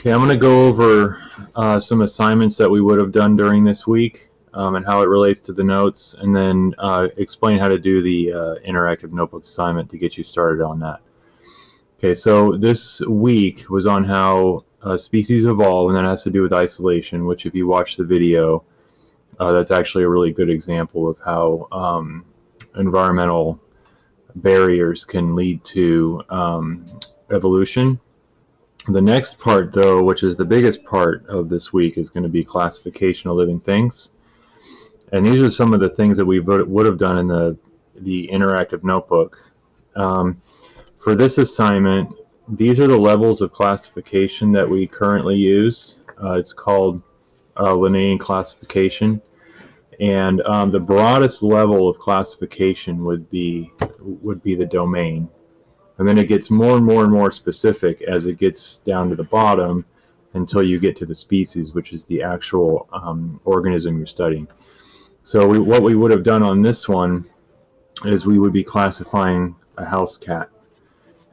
Okay, I'm going to go over some assignments that we would have done during this week and how it relates to the notes, and then explain how to do the interactive notebook assignment to get you started on that. Okay, so this week was on how species evolve, and that has to do with isolation, which if you watch the video, that's actually a really good example of how environmental barriers can lead to evolution. The next part, though, which is the biggest part of this week, is going to be classification of living things. And these are some of the things that we would have done in the interactive notebook. For this assignment, these are the levels of classification that we currently use. It's called Linnaean classification. And the broadest level of classification would be the domain. And then it gets more and more and more specific as it gets down to the bottom until you get to the species, which is the actual organism you're studying. So what we would have done on this one is we would be classifying a house cat.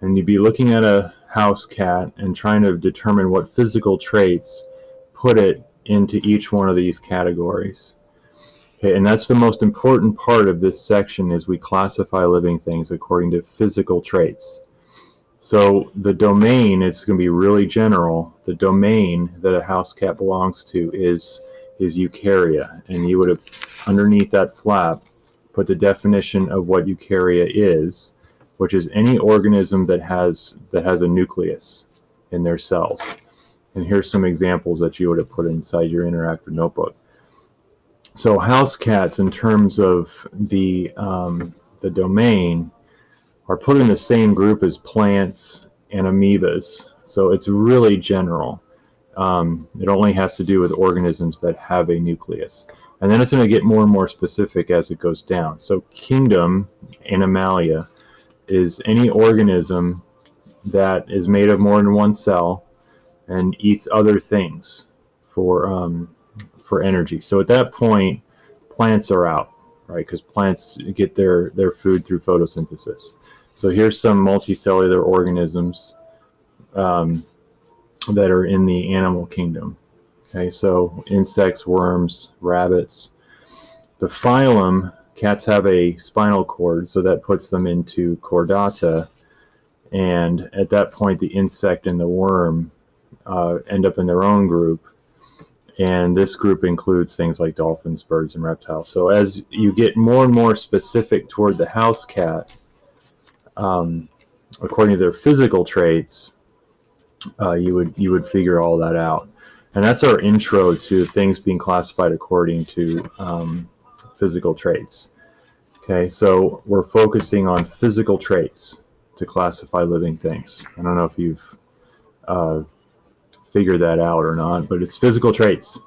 And you'd be looking at a house cat and trying to determine what physical traits put it into each one of these categories. Okay, and that's the most important part of this section, is we classify living things according to physical traits. So the domain, it's going to be really general. The domain that a house cat belongs to is eukarya, and you would have underneath that flap put the definition of what eukarya is, which is any organism that has a nucleus in their cells. And here's some examples that you would have put inside your interactive notebook. So house cats, in terms of the domain, are put in the same group as plants and amoebas. So it's really general. It only has to do with organisms that have a nucleus. And then it's going to get more and more specific as it goes down. So kingdom, Animalia, is any organism that is made of more than one cell and eats other things for energy. So at that point, plants are out, right? Because plants get their food through photosynthesis. So here's some multicellular organisms that are in the animal kingdom. Okay, so insects, worms, rabbits. The phylum, cats have a spinal cord, so that puts them into chordata. And at that point, the insect and the worm end up in their own group. And this group includes things like dolphins, birds, and reptiles. So as you get more and more specific toward the house cat, according to their physical traits, you would figure all that out. And that's our intro to things being classified according to physical traits. Okay, so we're focusing on physical traits to classify living things. I don't know if you've figure that out or not, but it's physical traits.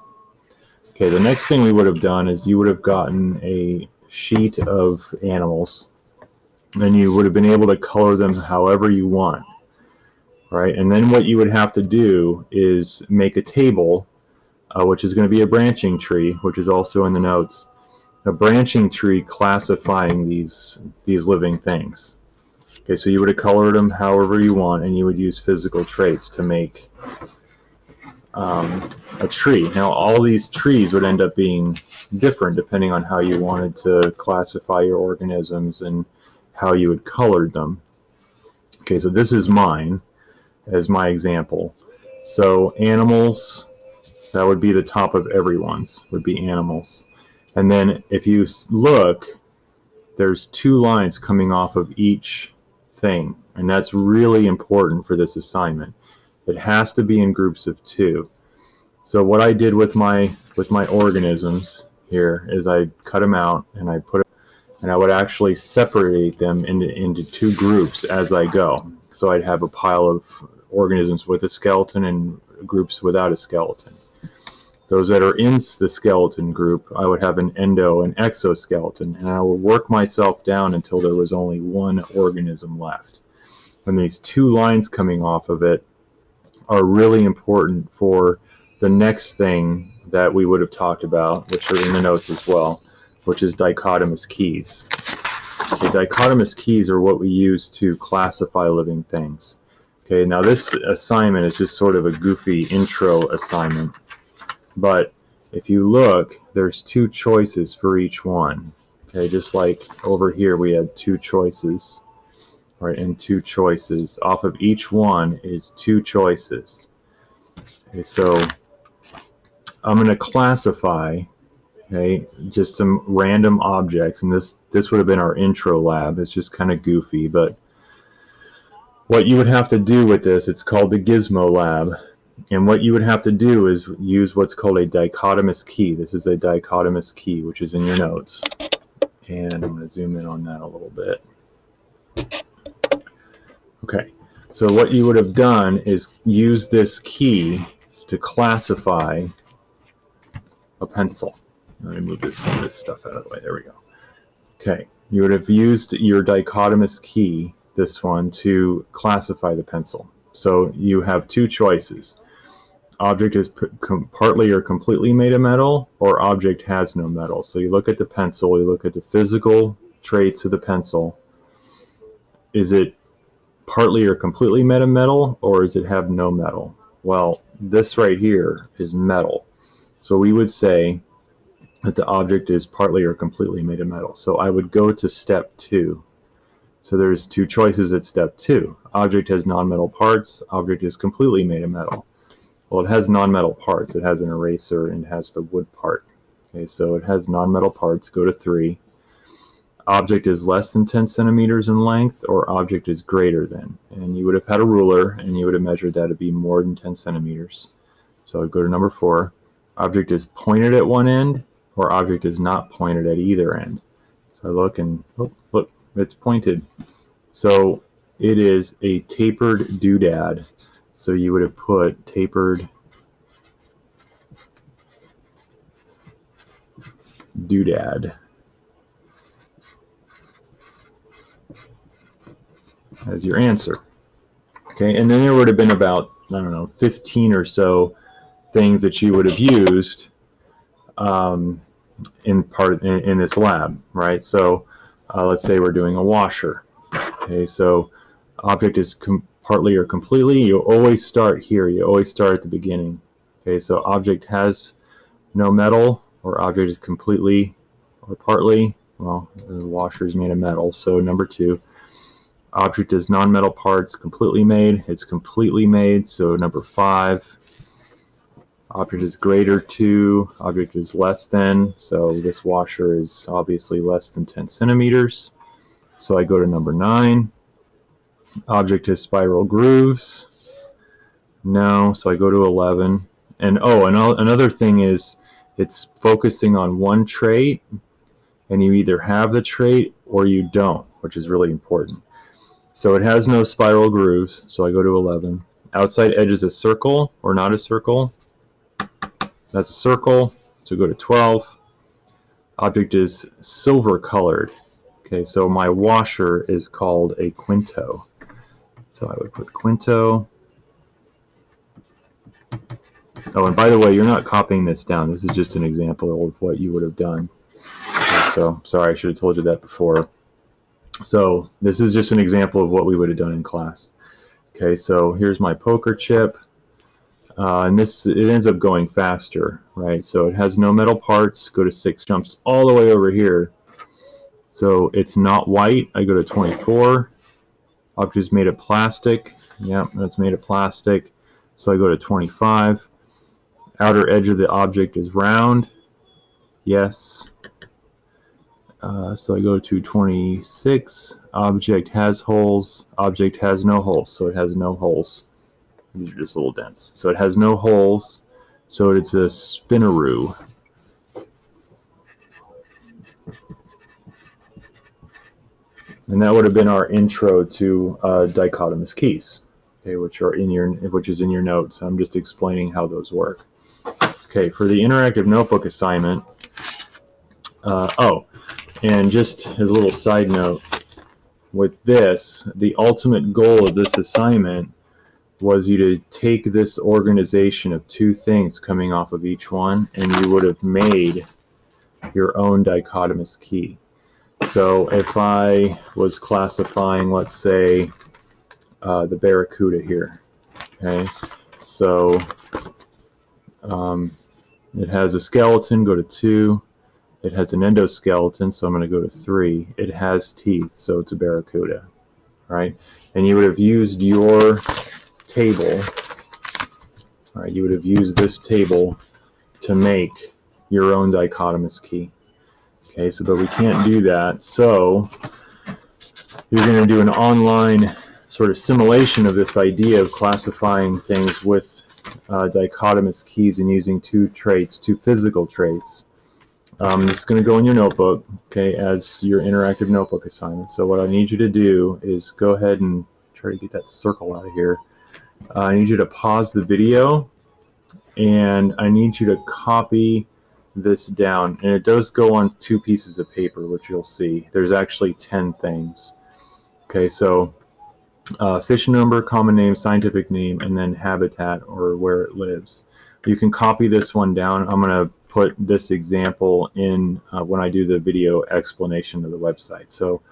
Okay, the next thing we would have done is you would have gotten a sheet of animals, and you would have been able to color them however you want, right? And then what you would have to do is make a table, which is going to be a branching tree, which is also in the notes, a branching tree classifying these living things. Okay, so you would have colored them however you want, and you would use physical traits to make a tree. Now all these trees would end up being different depending on how you wanted to classify your organisms and how you had colored them. Okay, so this is mine as my example. So animals, that would be the top of everyone's, would be animals. And then if you look, there's two lines coming off of each thing, and that's really important for this assignment. It has to be in groups of two. So what I did with my organisms here is I cut them out and I would actually separate them into two groups as I go. So I'd have a pile of organisms with a skeleton and groups without a skeleton. Those that are in the skeleton group, I would have an endo and exoskeleton, and I would work myself down until there was only one organism left. And these two lines coming off of it are really important for the next thing that we would have talked about, which are in the notes as well, which is dichotomous keys. The dichotomous keys are what we use to classify living things. Okay, now this assignment is just sort of a goofy intro assignment, but if you look, there's 2 choices for each one. Okay, just like over here we had 2 choices, right, and 2 choices. Off of each one is 2 choices. Okay, so I'm going to classify, okay, just some random objects, and this would have been our intro lab. It's just kind of goofy, but what you would have to do with this, it's called the Gizmo lab, and what you would have to do is use what's called a dichotomous key. This is a dichotomous key, which is in your notes, and I'm going to zoom in on that a little bit. Okay, so what you would have done is use this key to classify a pencil. Let me move this stuff out of the way. There we go. Okay, you would have used your dichotomous key, this one, to classify the pencil. So you have 2 choices. Object is partly or completely made of metal, or object has no metal. So you look at the pencil, you look at the physical traits of the pencil. Is it partly or completely made of metal, or does it have no metal? Well, this right here is metal. So we would say that the object is partly or completely made of metal. So I would go to step 2. So there's 2 choices at step 2. Object has non-metal parts, object is completely made of metal. Well, it has non-metal parts. It has an eraser and it has the wood part. Okay, so it has non-metal parts. Go to 3. Object is less than 10 centimeters in length, or object is greater than. And you would have had a ruler and you would have measured that to be more than 10 centimeters. So I'd go to number 4. Object is pointed at one end, or object is not pointed at either end. So I look and, oh, look, it's pointed. So it is a tapered doodad. So you would have put tapered doodad as your answer. Okay, and then there would have been about, I don't know, 15 or so things that you would have used in this lab, right? So let's say we're doing a washer. Okay, so object is partly or completely. You always start here. You always start at the beginning. Okay, so object has no metal, or object is completely or partly. Well, the washer is made of metal. So number 2, object is non-metal parts, completely made. It's completely made. So number 5. Object is greater to, object is less than. So this washer is obviously less than 10 centimeters. So I go to number 9. Object has spiral grooves. No, so I go to 11. And oh, another thing is it's focusing on one trait, and you either have the trait or you don't, which is really important. So it has no spiral grooves, so I go to 11. Outside edge is a circle or not a circle. That's a circle, so go to 12. Object is silver colored. Okay, so my washer is called a quinto. So I would put quinto. Oh, and by the way, you're not copying this down. This is just an example of what you would have done. Okay, so, sorry, I should have told you that before. So this is just an example of what we would have done in class. Okay, so here's my poker chip. And it ends up going faster, right? So it has no metal parts. Go to 6, jumps all the way over here. So it's not white. I go to 24. Object is made of plastic. Yep, that's made of plastic. So I go to 25. Outer edge of the object is round. Yes. So I go to 26. Object has holes. Object has no holes. So it has no holes. These are just little dents. So it has no holes. So it's a spinneroo. And that would have been our intro to dichotomous keys, okay, which is in your notes. I'm just explaining how those work. Okay, for the interactive notebook assignment. And just as a little side note, with this, the ultimate goal of this assignment was you to take this organization of 2 things coming off of each one, and you would have made your own dichotomous key. So if I was classifying, let's say, the Barracuda here. Okay, so it has a skeleton, go to 2. It has an endoskeleton, so I'm going to go to 3. It has teeth, so it's a Barracuda, right? And you would have used your table, right? You would have used this table to make your own dichotomous key. Okay, so but we can't do that, so you're going to do an online sort of simulation of this idea of classifying things with dichotomous keys and using 2 traits, 2 physical traits. This is going to go in your notebook, okay, as your interactive notebook assignment. So what I need you to do is go ahead and try to get that circle out of here. I need you to pause the video, and I need you to copy this down. And it does go on 2 pieces of paper, which you'll see. There's actually 10 things. Okay, so fish number, common name, scientific name, and then habitat or where it lives. You can copy this one down. I'm going to put this example in when I do the video explanation of the website. So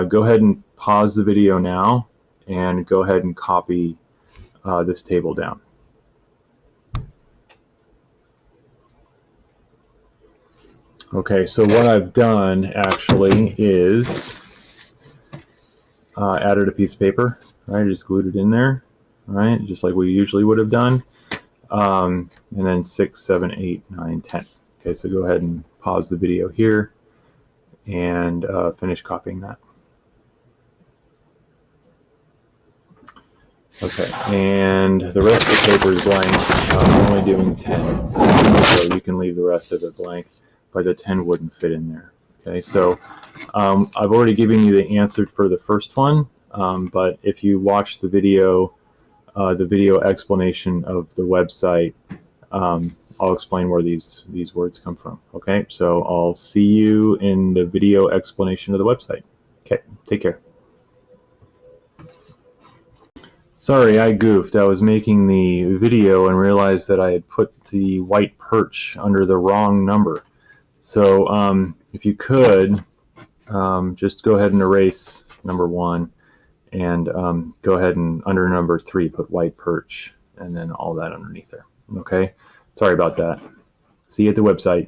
go ahead and pause the video now and go ahead and copy this table down. Okay, so what I've done actually is added a piece of paper, right? I just glued it in there, right? Just like we usually would have done. And then 6, 7, 8, 9, 10. Okay, so go ahead and pause the video here and finish copying that. Okay, and the rest of the paper is blank. I'm only doing 10, so you can leave the rest of it blank, but the 10 wouldn't fit in there. Okay, so I've already given you the answer for the first one, but if you watch the video explanation of the website, I'll explain where these words come from. Okay, so I'll see you in the video explanation of the website. Okay, take care. Sorry, I goofed. I was making the video and realized that I had put the white perch under the wrong number. So if you could, just go ahead and erase number 1 and go ahead and under number 3 put white perch and then all that underneath there. Okay, sorry about that. See you at the website.